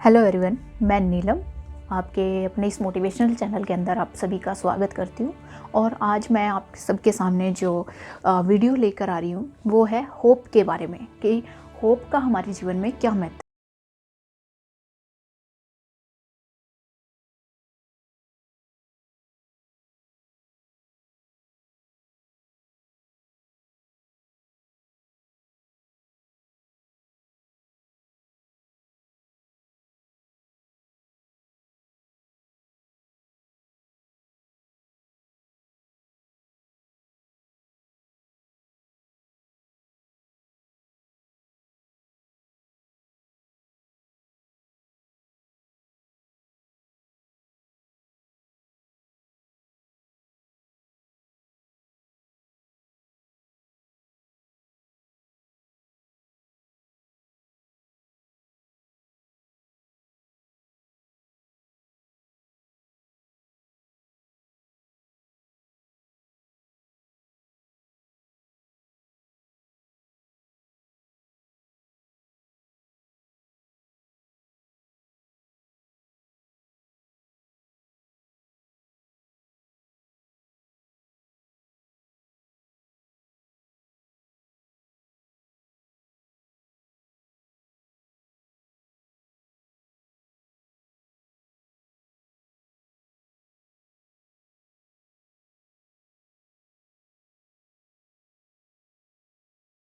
Hello everyone, मैं नीलम आपके अपने इस मोटिवेशनल चैनल के अंदर आप सभी का स्वागत करती हूँ। और आज मैं आप सबके सामने जो वीडियो लेकर आ रही हूँ वो है होप के बारे में कि होप का हमारे जीवन में क्या महत्व।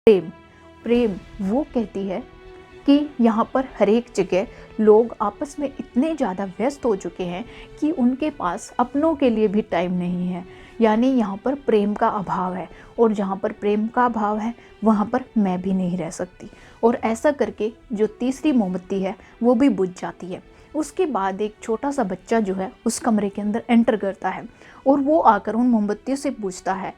प्रेम प्रेम वो कहती है कि यहाँ पर हर एक जगह लोग आपस में इतने ज़्यादा व्यस्त हो चुके हैं कि उनके पास अपनों के लिए भी टाइम नहीं है। यानी यहाँ पर प्रेम का अभाव है, और जहाँ पर प्रेम का अभाव है वहाँ पर मैं भी नहीं रह सकती। और ऐसा करके जो तीसरी मोमबत्ती है वो भी बुझ जाती है। उसके बाद एक छोटा सा बच्चा जो है उस कमरे के अंदर एंटर करता है, और वो आकर उन मोमबत्तियों से पूछता है,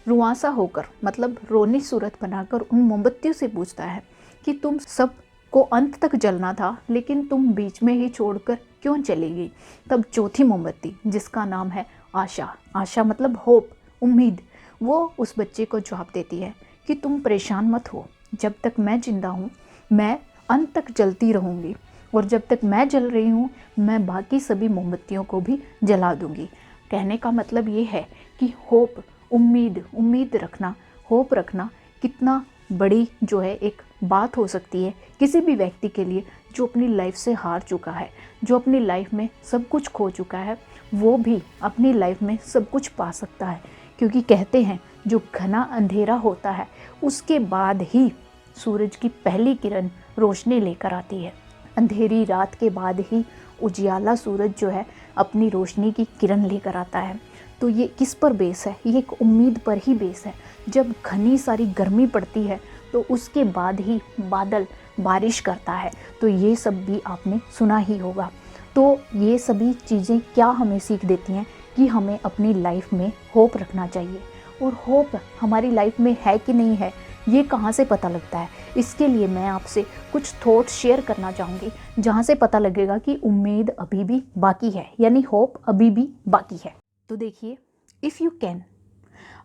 रुआंसा होकर मतलब रोनी सूरत बनाकर उन मोमबत्तियों से पूछता है कि तुम सब को अंत तक जलना था, लेकिन तुम बीच में ही छोड़कर क्यों चली गई। तब चौथी मोमबत्ती, जिसका नाम है आशा, आशा मतलब होप, उम्मीद, वो उस बच्चे को जवाब देती है कि तुम परेशान मत हो, जब तक मैं जिंदा हूँ मैं अंत तक जलती रहूँगी, और जब तक मैं जल रही हूँ मैं बाकी सभी मोमबत्तियों को भी जला दूँगी। कहने का मतलब ये है कि होप, उम्मीद रखना, होप रखना कितना बड़ी जो है एक बात हो सकती है किसी भी व्यक्ति के लिए जो अपनी लाइफ से हार चुका है, जो अपनी लाइफ में सब कुछ खो चुका है, वो भी अपनी लाइफ में सब कुछ पा सकता है। क्योंकि कहते हैं जो घना अंधेरा होता है उसके बाद ही सूरज की पहली किरण रोशनी लेकर आती है। अंधेरी रात के बाद ही उजियाला सूरज जो है अपनी रोशनी की किरण लेकर आता है। तो ये किस पर बेस है? ये एक उम्मीद पर ही बेस है। जब घनी सारी गर्मी पड़ती है तो उसके बाद ही बादल बारिश करता है। तो ये सब भी आपने सुना ही होगा। तो ये सभी चीज़ें क्या हमें सीख देती हैं कि हमें अपनी लाइफ में होप रखना चाहिए। और होप हमारी लाइफ में है कि नहीं है, ये कहाँ से पता लगता है? इसके लिए मैं आपसे कुछ थॉट्स शेयर करना चाहूँगी जहाँ से पता लगेगा कि उम्मीद अभी भी बाकी है, यानी होप अभी भी बाकी है। तो देखिए, इफ़ यू कैन,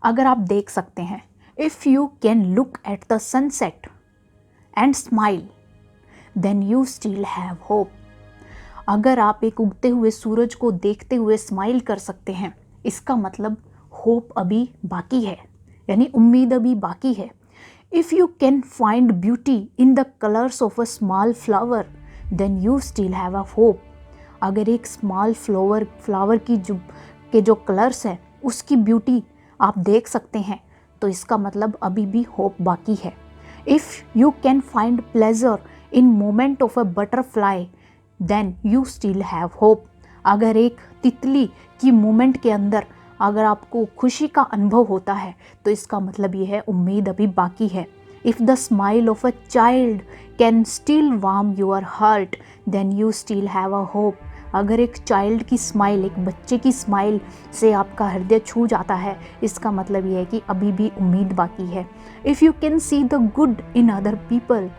अगर आप देख सकते हैं, if you can look at the sunset and smile then you still have hope. अगर आप एक उगते हुए सूरज को देखते हुए स्माइल कर सकते हैं, इसका मतलब होप अभी बाकी है, यानी उम्मीद अभी बाकी है। If you can find beauty in the colours of a small flower then you still have a hope. अगर एक स्मॉल फ्लावर की जो कलर्स हैं उसकी ब्यूटी आप देख सकते हैं, तो इसका मतलब अभी भी होप बाकी है। If you can find pleasure in moment of a butterfly then you still have hope. अगर एक तितली की मोमेंट के अंदर अगर आपको खुशी का अनुभव होता है, तो इसका मतलब ये है उम्मीद अभी बाकी है। If the smile of a child can still warm your heart then you still have a hope. अगर एक चाइल्ड की स्माइल, एक बच्चे की स्माइल से आपका हृदय छू जाता है, इसका मतलब ये है कि अभी भी उम्मीद बाकी है। If you can see the good in other people,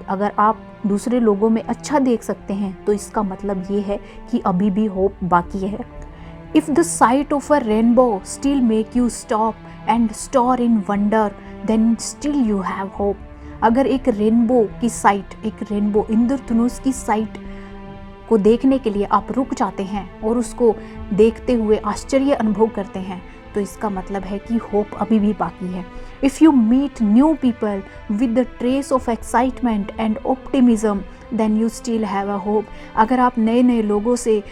अगर आप दूसरे लोगों में अच्छा देख सकते हैं, तो इसका मतलब ये है कि अभी भी होप बाकी है। If the sight of a rainbow still make you stop and store in wonder then still you have hope. अगर एक रेनबो की साइट, एक रेनबो इंद्रधनुष की साइट को देखने के लिए आप रुक जाते हैं और उसको देखते हुए आश्चर्य अनुभव करते हैं, तो इसका मतलब है कि होप अभी भी बाकी है। If you meet new people with the trace of excitement and optimism then you still have a hope. अगर आप नए नए लोगों से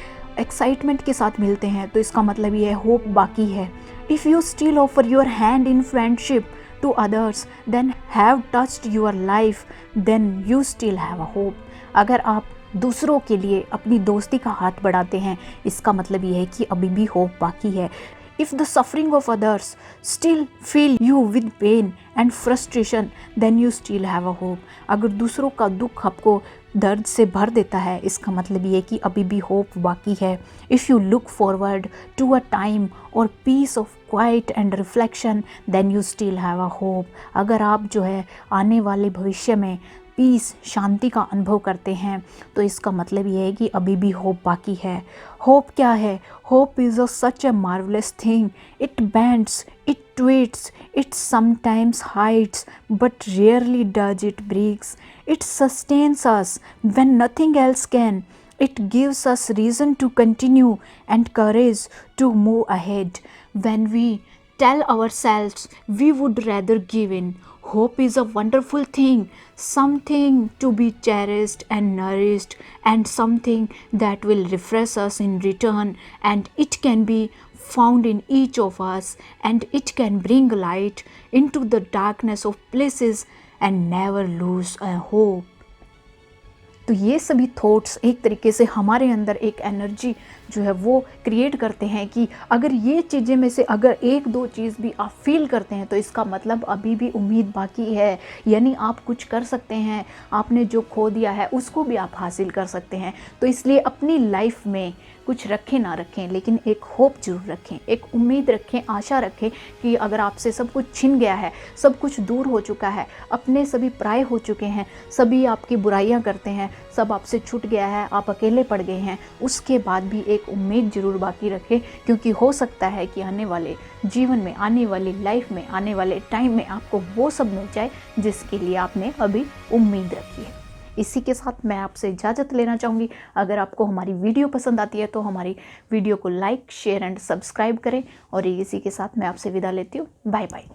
एक्साइटमेंट के साथ मिलते हैं तो इसका मतलब ये है होप बाकी है। If you still offer your hand in friendship to others then have touched your life then you still have a hope. अगर आप दूसरों के लिए अपनी दोस्ती का हाथ बढ़ाते हैं, इसका मतलब ये है कि अभी भी होप बाकी है। If the suffering of others still fill you with pain and frustration, then you still have a hope. अगर दूसरों का दुख आपको दर्द से भर देता है, इसका मतलब ये कि अभी भी होप बाकी है। If you look forward to a time or piece of quiet and reflection, then you still have a hope. अगर आप जो है आने वाले भविष्य में पीस, शांति का अनुभव करते हैं, तो इसका मतलब ये है कि अभी भी होप बाकी है। होप क्या है? Hope is such a marvellous thing. It bends, it twists, it sometimes hides but rarely does it breaks. It sustains us when nothing else can. It gives us reason to continue and courage to move ahead. When we tell ourselves we would rather give in, hope is a wonderful thing, something to be cherished and nourished, and something that will refresh us in return. And it can be found in each of us, and it can bring light into the darkness of places and never lose a hope. तो ये सभी thoughts एक तरीके से हमारे अंदर एक energy जो है वो क्रिएट करते हैं कि अगर ये चीज़ें में से अगर एक दो चीज़ भी आप फील करते हैं तो इसका मतलब अभी भी उम्मीद बाकी है, यानी आप कुछ कर सकते हैं, आपने जो खो दिया है उसको भी आप हासिल कर सकते हैं। तो इसलिए अपनी लाइफ में कुछ रखें ना रखें, लेकिन एक होप जरूर रखें, एक उम्मीद रखें, आशा रखें कि अगर आपसे सब कुछ छिन गया है, सब कुछ दूर हो चुका है, अपने सभी पराये हो चुके हैं, सभी आपकी बुराइयां करते हैं, सब आपसे छूट गया है, आप अकेले पड़ गए हैं, उसके बाद भी एक उम्मीद ज़रूर बाकी रखें, क्योंकि हो सकता है कि आने वाले जीवन में, आने वाली लाइफ में, आने वाले टाइम में आपको वो सब मिल जाए जिसके लिए आपने अभी उम्मीद रखी है। इसी के साथ मैं आपसे इजाज़त लेना चाहूँगी। अगर आपको हमारी वीडियो पसंद आती है तो हमारी वीडियो को लाइक, शेयर एंड सब्सक्राइब करें, और इसी के साथ मैं आपसे विदा लेती हूँ। Bye bye.